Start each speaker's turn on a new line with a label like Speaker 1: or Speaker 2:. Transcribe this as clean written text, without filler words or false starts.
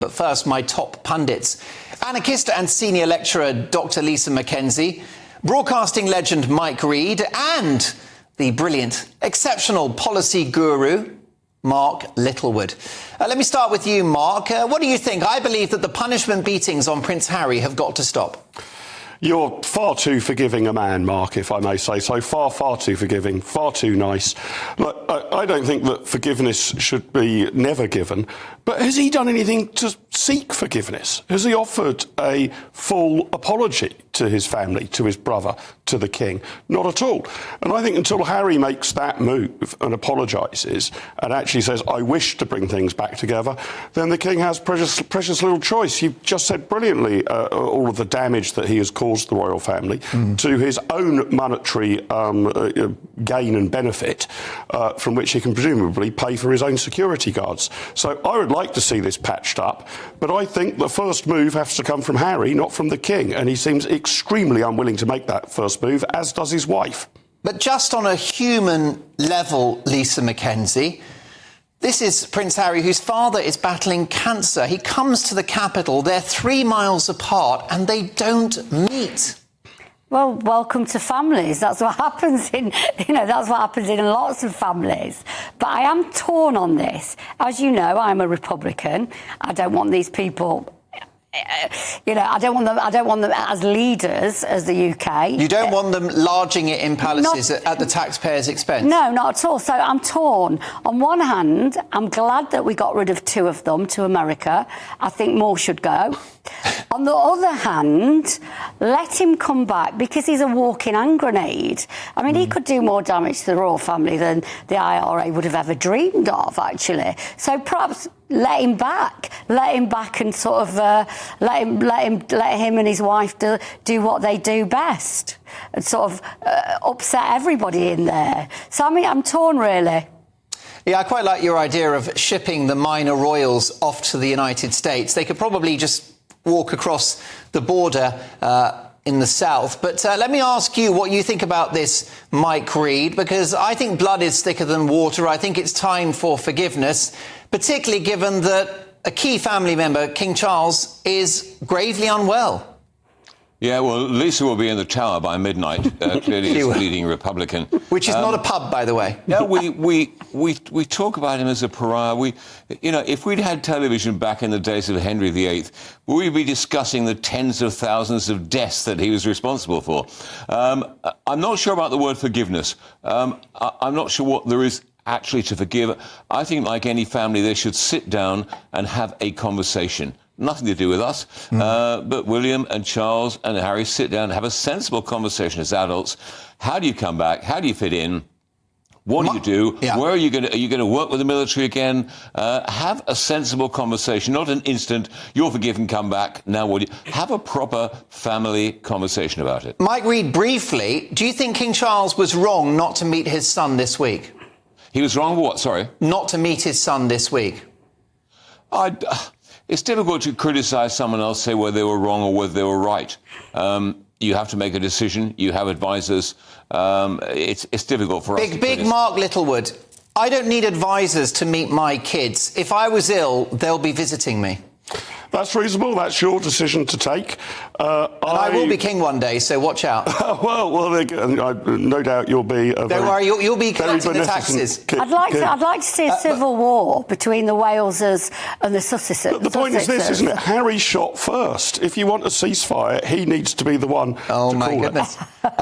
Speaker 1: But first, my top pundits. Anarchist and senior lecturer Dr. Lisa Mackenzie, broadcasting legend Mike Reed, and the brilliant, exceptional policy guru, Mark Littlewood. Let me start with you, Mark. What do you think? I believe that the punishment beatings on Prince Harry have got to stop.
Speaker 2: You're far too forgiving a man, Mark, if I may say so. Far too forgiving, far too nice. Look, I don't think that forgiveness should be never given. But has he done anything to seek forgiveness? Has he offered a full apology to his family, to his brother, to the king? Not at all. And I think until Harry makes that move and apologises and actually says, I wish to bring things back together, then the king has precious little choice. You've just said brilliantly all of the damage that he has caused the royal family to his own monetary gain and benefit, from which he can presumably pay for his own security guards. So I would like to see this patched up, but I think the first move has to come from Harry, not from the king, and he seems extremely unwilling to make that first move, as does his wife.
Speaker 1: But just on a human level, Lisa Mackenzie, this is Prince Harry, whose father is battling cancer. He comes to the capital. They're 3 miles apart and they don't meet.
Speaker 3: Well, welcome to families. That's what happens that's what happens in lots of families. But I am torn on this. As you know, I'm a Republican. I don't want these people, I don't want them as leaders as the UK.
Speaker 1: You don't want them larging it in palaces at the taxpayers' expense?
Speaker 3: No, not at all. So I'm torn. On one hand, I'm glad that we got rid of 2 of them to America. I think more should go. On the other hand, let him come back, because he's a walking hand grenade. I mean, he could do more damage to the royal family than the IRA would have ever dreamed of, actually. So perhaps let him back and sort of let him and his wife do what they do best and sort of upset everybody in there. So, I mean, I'm torn, really.
Speaker 1: Yeah, I quite like your idea of shipping the minor royals off to the United States. They could probably just walk across the border in the south. But let me ask you what you think about this, Mike Reed, because I think blood is thicker than water. I think it's time for forgiveness, particularly given that a key family member, King Charles, is gravely unwell.
Speaker 4: Yeah, well, Lisa will be in the Tower by midnight. Clearly, he's a leading Republican,
Speaker 1: which is not a pub, by the way.
Speaker 4: Yeah, we talk about him as a pariah. If we'd had television back in the days of Henry VIII, would we be discussing the tens of thousands of deaths that he was responsible for? I'm not sure about the word forgiveness. I'm not sure what there is actually to forgive. I think, like any family, they should sit down and have a conversation. Nothing to do with us, but William and Charles and Harry sit down and have a sensible conversation as adults. How do you come back? How do you fit in? What do you do? Yeah. Where are you going to work with the military again? Have a sensible conversation, not an instant, you're forgiven, come back, now what do you... Have a proper family conversation about it. Mike
Speaker 1: Reed, briefly, do you think King Charles was wrong not to meet his son this week?
Speaker 4: He was wrong for what, sorry?
Speaker 1: Not to meet his son this week.
Speaker 4: It's difficult to criticise someone else, say whether they were wrong or whether they were right. You have to make a decision. You have advisors. It's difficult for us.
Speaker 1: Big Mark Littlewood. I don't need advisors to meet my kids. If I was ill, they'll be visiting me.
Speaker 2: That's reasonable. That's your decision to take.
Speaker 1: I will be king one day, so watch out.
Speaker 2: well, no doubt you'll be.
Speaker 1: Don't worry, you'll be collecting the taxes.
Speaker 3: I'd like to see a civil war between the Walesers and the Sussexes.
Speaker 2: The point is this, isn't it? Harry shot first. If you want a ceasefire, he needs to be the one.
Speaker 1: Oh
Speaker 2: to
Speaker 1: my
Speaker 2: call
Speaker 1: goodness.
Speaker 2: It.